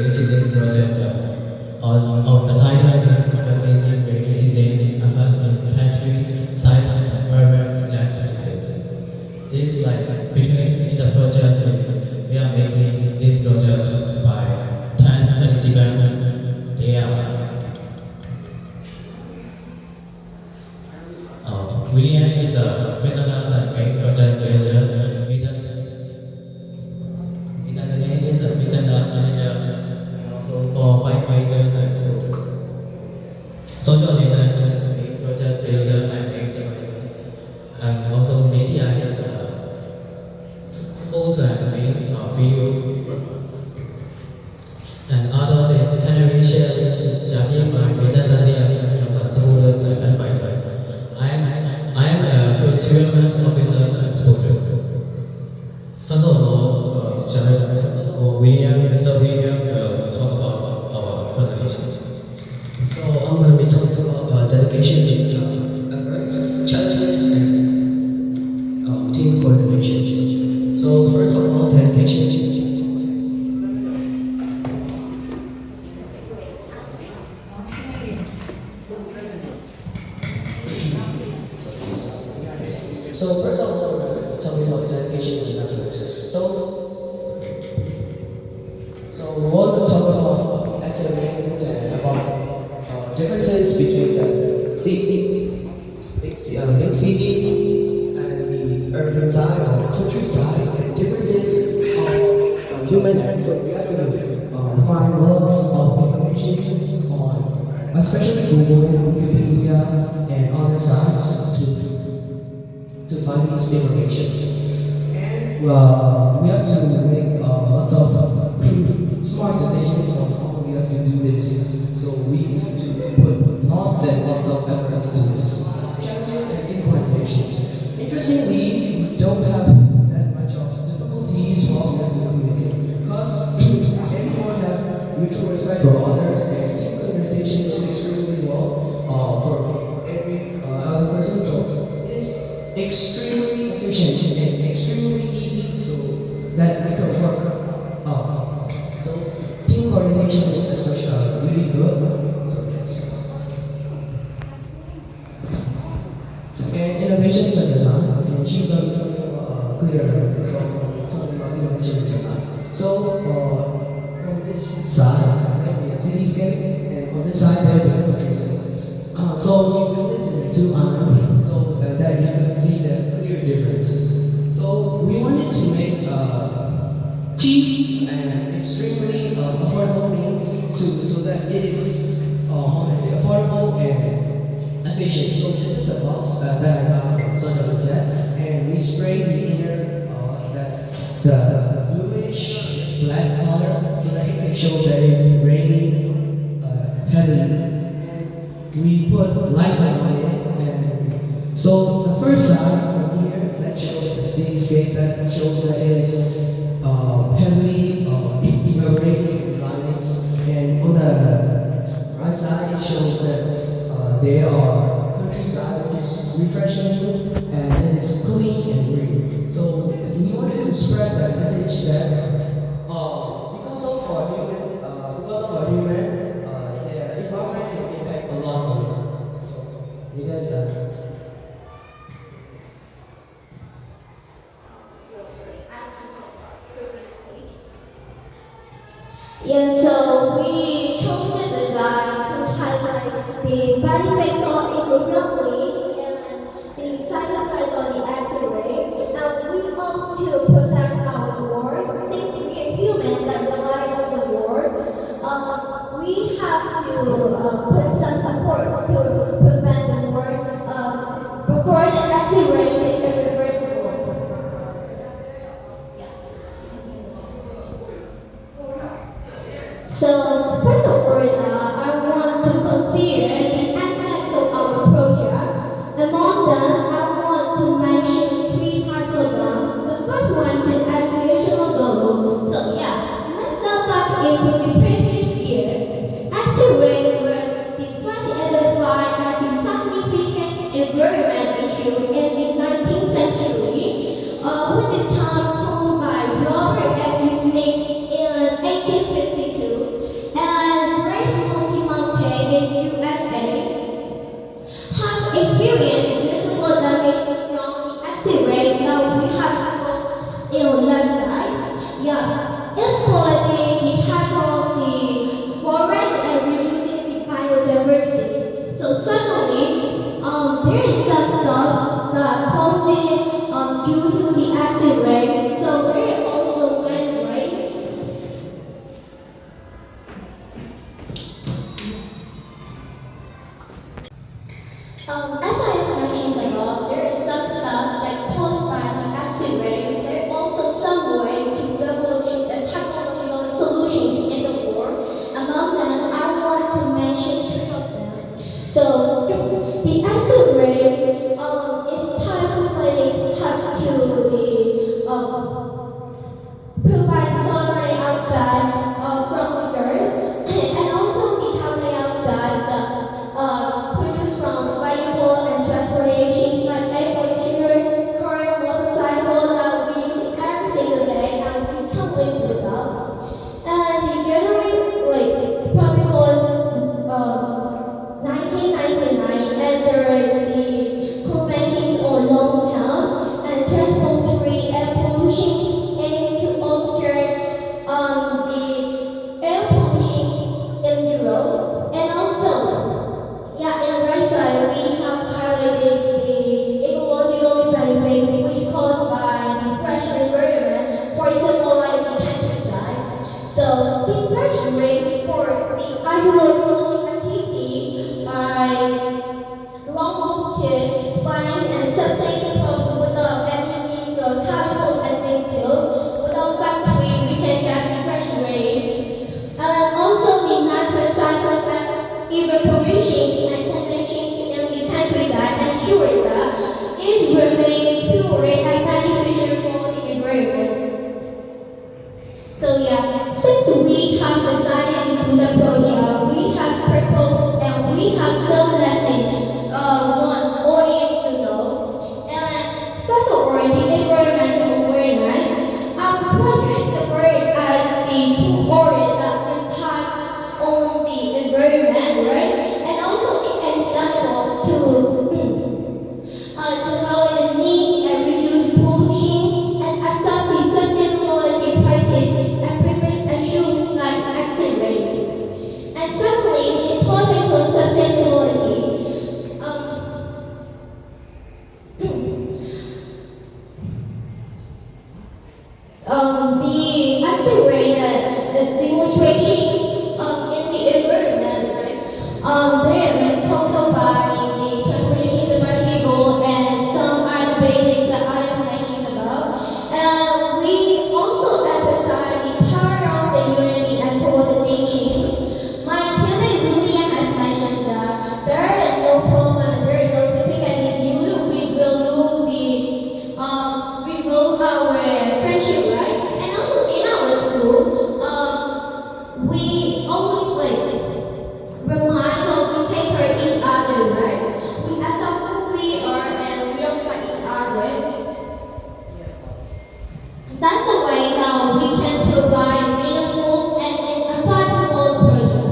radiation projects of the title is Compensating Radiation Advancement Country Sites and Environments Electrices. This which means in the project we are making these projects by 10 participants. They are William is a president and great project leader. Italy is a president engineer and also for winemakers and so. Social leader is a great project leader and actor. And also media is a source and video. And others is 𝐁𝐿𝐴𝐠𝐡𝐭 𝐒𝐫𝐲 and advisor. I am a procurement officer and spoken. First of all, Mr. Williams will talk about our presentation. So I'm going to be talking about dedication efforts, challenges, and team coordination. So first of all, dedication. So first of all, we're talking about dedication efforts. So we want to talk about accelerations and about differences between the big city and the urban side or countryside, and differences of human errors. So we are going to find lots of information on, especially Google, Wikipedia, and other sites to find these informations. And we have to make lots of smart decisions on how we have to do this. So we have to put lots and lots of effort into this. Challenges and team coordinations. Interestingly, we don't have that much of difficulties while we have to communicate, because everyone have mutual respect for others, and team communication is extremely well for every other person. So it's extremely efficient and extremely easy, so that we can work. Team coordination is especially really good. So yes. And innovation and design. And she's clear. So talking about innovation and design. So from this side, there will be a cityscape, and on this side there will be a countryside. So we build this in two islands, so that you can see the clear difference. So we wanted to make cheap and extremely affordable means so that it is affordable and efficient. So this is a box that I got from social media, and we sprayed the inner the bluish black color so that it can show that it's raining heavily. And we put lights on it, and so the first side from here that shows the cityscape, that shows that it's heavily evaporating dryness, and on the right side it shows that they are countryside, which is refreshing and it is clean and green. So we wanted to spread the message that because of our human, the environment can impact a lot on you. So you guys Yeah, so we chose the design to highlight the body pixel improvably and the size of it on the X-ray. And we hope to protect our world. Since we are human that rely on the world, we have to put some efforts to prevent the world record the X-rays in the reverse world. So, first of all, I want to consider the aspects of our project. Among them, I want to mention 3 parts of them. The first one is educational goal. So yeah, let's go back into the previous year. X-ray was the first identified as a significant environment issue in the 19th century, with the term coined by Robert and his mates in 1852. As I mentioned above, there is some stuff that caused by the accident. There are also some way to revolutions and technological solutions in the world. Among them, I want to mention three of them. So, the X-ray is piloting up to the provide solar ray outside from the earth, and also the carbon dioxide produced from vehicle and transportations like air conditioners, car, motorcycle that we use every single day and we can't live without. And the gathering, probably called 1999, and there are the conventions on long term and transform-free air pollution aim to obscure the air pollution in the road. And also, in the right side, we have highlighted the ecological benefits which caused by the fresh environment, for example, like the countryside. So, the fresh rates for the archaeological activities by long-rooted spines and substantial crops without any need for chemical additive. Without factory, we can get the fresh rain. And also the natural cycle of evaporations and condensations in the countryside ensure that it remains pure and beneficial for the environment. So since we have decided to do the project, we have proposed and we have some lessons want audience to know. And first of all, the environmental awareness. Our project serves as the tool that impact on the environment, right? And also it is sustainable to know the needs and reduce pollution and accept the sustainability practice and prevent issues like accident. And secondly, the importance of sustainability. The accelerated the demonstrations in the environment, right? They are caused by the transportation of people and some other basics that I mentioned above. And we also emphasize the power of the unity and coordination. My teammate Lillian has mentioned that there is no problem, there is no difficulties. We will do we will our friendship, right? And also in our school, we always remind of we take care of each other, right? We accept who we are and we don't fight each other. That's the way that we can provide meaningful and practical project.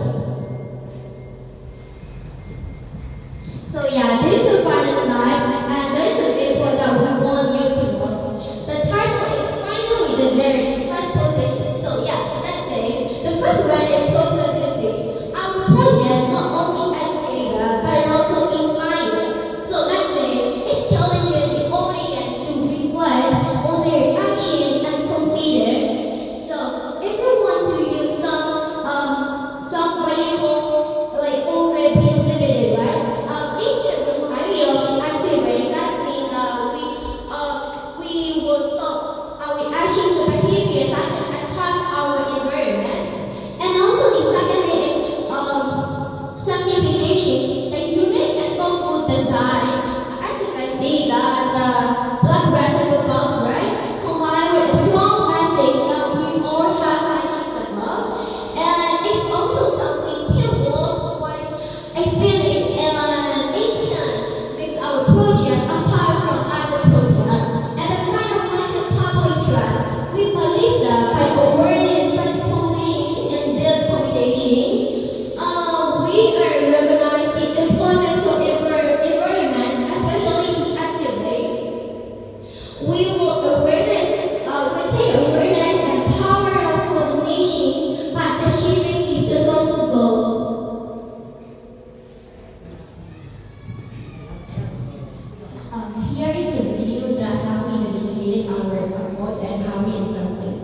So this is the final slide, and there's a big one that we want you to know. The title is finally deserved the first position. So let's say the first round in positivity. Our project not only educated but also inspired. So let's say it's challenging the audience to reflect on their action and consider. So if we want to use some vehicle already being limited, right? It can remind you of the accident. That means we will stop our actions and behavior that can attack our environment. And also the second is certification, the unique and thoughtful design. As you can see that the black rectangle box, right, combined with a strong message that we all have mentioned above. And it's also something teamwork was expanded and it can make our project apart from other projects. And the final mindset public trust. We believe that by awarding first positions in their combinations, we are recognize the importance of environment, especially the activity. We will take awareness and power of coordinations by achieving the successful goals. Here is a video that how we dedicated our efforts and how we invested.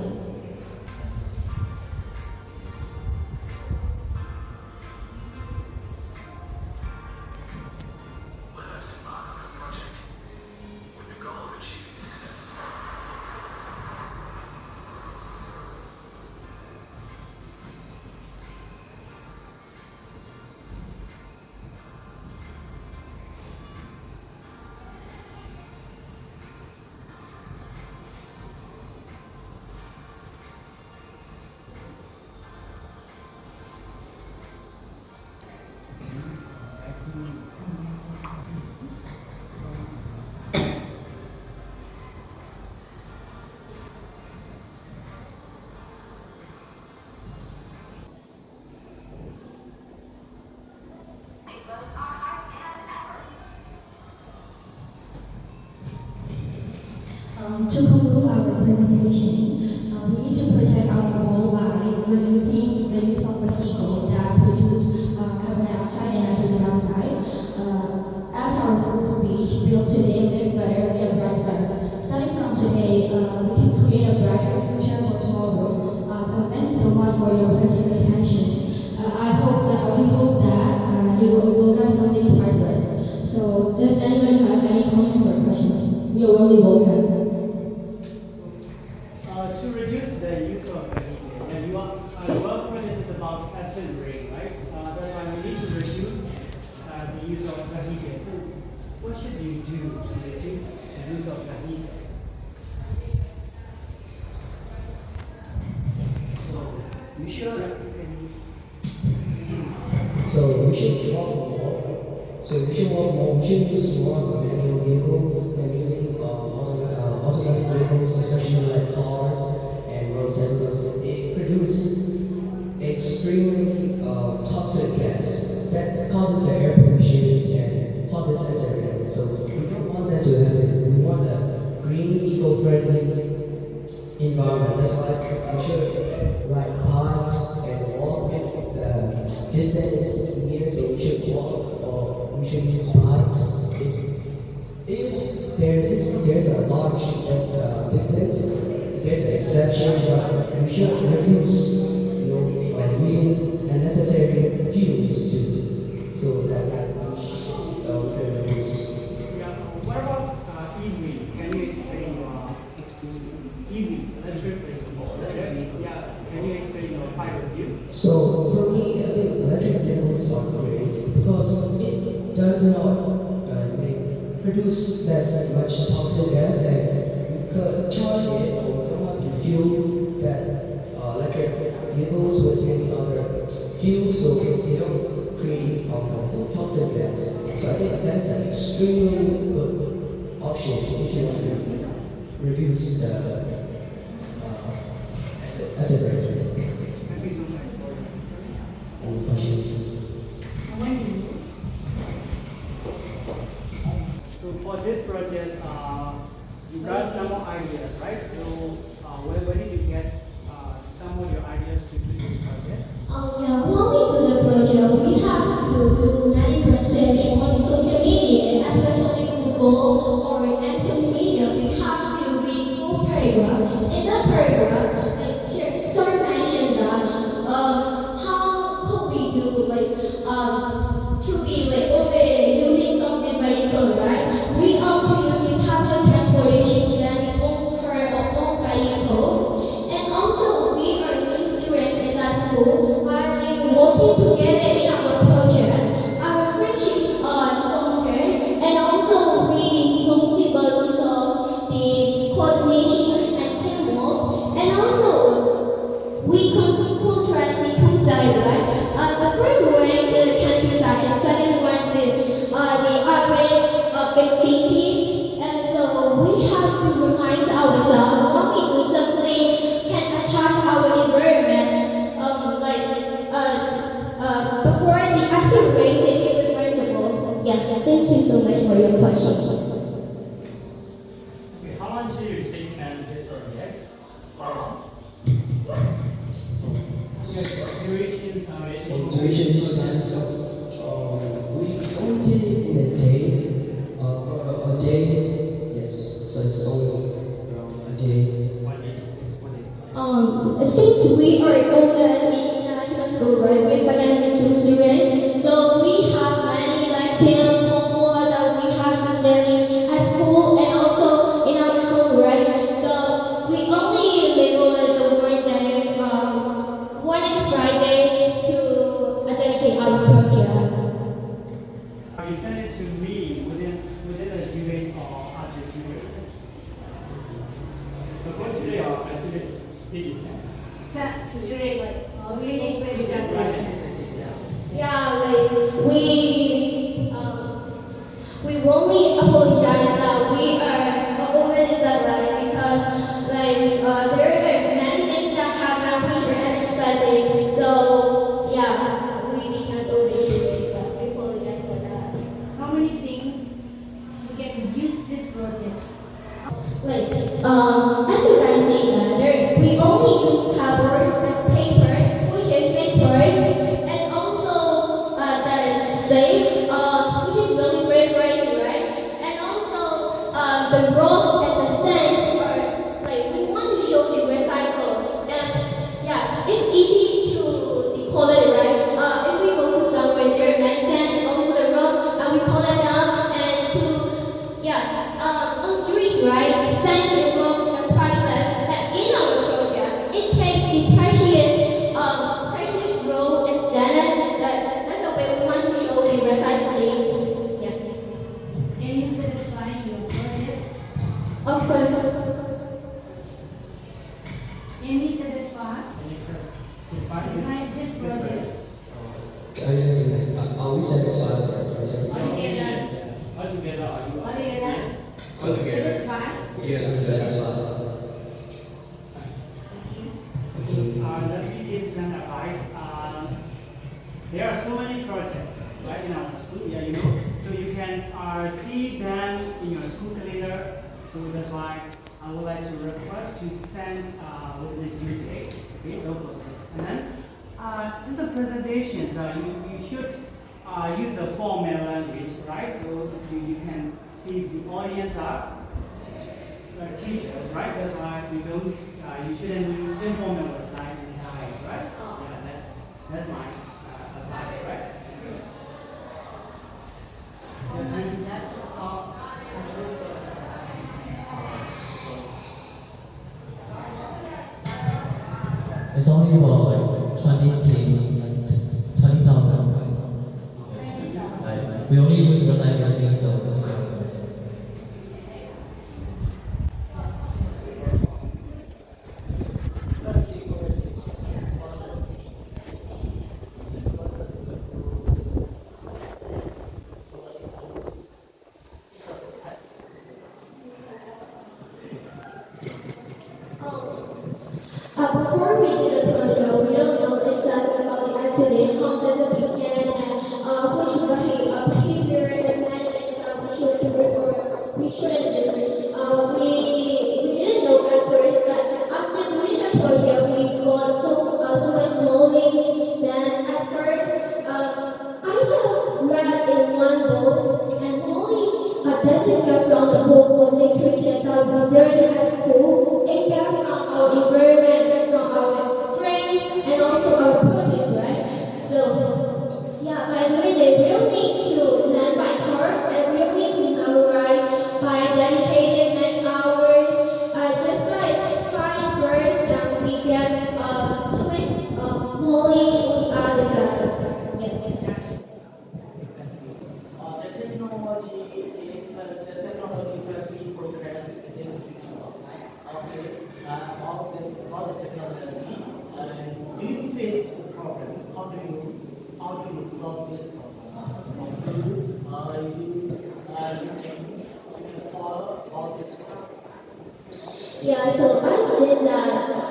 To conclude our presentation, we need to protect our world by reducing the use of vehicles that produce carbon dioxide and nitrogen oxide. As our speech, build today, live better, be a bright start. Starting from today, we can create a brighter future for tomorrow. So thank you so much for your precious attention. We hope that you will get something priceless. So does anyone have any comments or questions? You're only welcome. To reduce the use of vehicle, and your project is about acid rain, right? That's why we need to reduce the use of vehicle. So what should you do to reduce the use of vehicle? So we should walk more. So we should walk more. We should use more of a manual vehicle than using automatic vehicles, especially like cars and motorcycles. They produce extremely toxic gas that causes the air pollution and causes accident. So we don't want that to happen. We want a green, eco-friendly environment. That's why we should ride bikes and walk if the distance is near. So we should walk or we should use bikes. If there's a large distance, there's an exception, but we should reduce, by using unnecessary fuels too, so that we can reduce. Yeah. What about EV? Can you explain EV, electric vehicle? Yeah. Can you explain your point of view? So for me, I think electric vehicles are great because it does not produce less much toxic gas, and you could charge it or don't have to fuel that electric vehicles with any other fuel, so they don't create some toxic gas. So I think that's an extremely good option if you want to reduce the acid rain. Any questions? So for this project, you got some more ideas, right? So where did you get some of your ideas to do this project? Yeah, when we do the project, we have to do many research on social media, especially Google or social media. We have to read full paragraph. In that paragraph, sir mentioned that how could we do to be overusing something vehicle, right? We ought to using public transportation than own car or own vehicle. And also, we are new students in that school. But in working together in our project, our friendships are stronger. And also, we know the values of the coordinations and teamwork. And also, we contrast the two sides, right? The first one is the countryside, and the second one is the urban big city. And so we have to remind ourselves when we do something can attack our environment. Before the accelerates it irreversible. Yeah, thank you so much for your questions. Okay, how long did you take this project? Duration is we only did it in a day, for a day, yes, so it's only around a day. Since we are oldest in international school, right, we're secondary two students, so we have many lessons homework that we have to study at school and also in our home, right? So we only label the one day. One is Friday to dedicate our project. You send it to me within a due date or after due date. So for today or today, please. Yeah, we only apologize that we are already that right because there are many things that happen which are unexpected. So yeah, we can't overshoot but we apologize for that. How many things you can use this project? As you can see, we only use covers and paper, which is papers, and also there is safe, which is really very crazy, right? And also the rocks and the sands are we want to show the recycle, and yeah, it's easy to collect, right? If we go to somewhere there, like sand and also the rocks, and we collect them and to on streets, right? Sand and rocks are priceless. And in our project, it takes the precious road and sand. That's the way we want to show the recycling. Yeah. Can you satisfy your purchase? Of course. Can you satisfy this project? Are we satisfied with our project? Altogether, Altogether. satisfied? Yes, I'm satisfied. Let me give some advice. There are so many projects right in our school, so you can see them in your school calendar. So that's why I would like to request to send within due date. Okay, no problem. And then in the presentations, you should use the formal language, right? So you can see the audience are teachers, right? That's why you shouldn't use informal words like guys, right? Yeah, that's my advice, right? And that's all. It's only about 20,000. We only use recycling things of the chemicals. Before we did the project, we don't know exactly about the accident, how does it begin, and which behavior and management we should do or we shouldn't do. We didn't know at first, but after doing the project, we got so much knowledge. Then at first, I have read in one book, and knowledge doesn't come from the book or literature that we learned at school. It comes from our environment, from our friends, and also our projects, right? So, yeah, by doing this, we don't need to learn by heart, and we don't need to memorize by dedicating many hours. Just like trying first, then we get swift knowledge on the other side. Yes. The technology has been progressed in the future. Okay, all the technology. Do you face the problem? How do you solve this problem? You can follow all this problem. Yeah, so I've seen that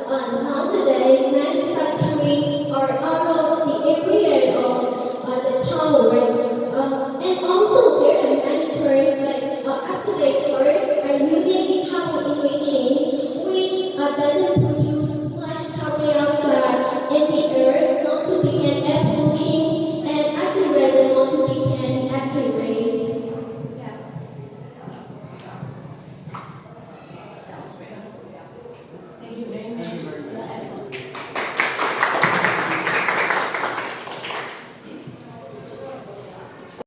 nowadays many countries are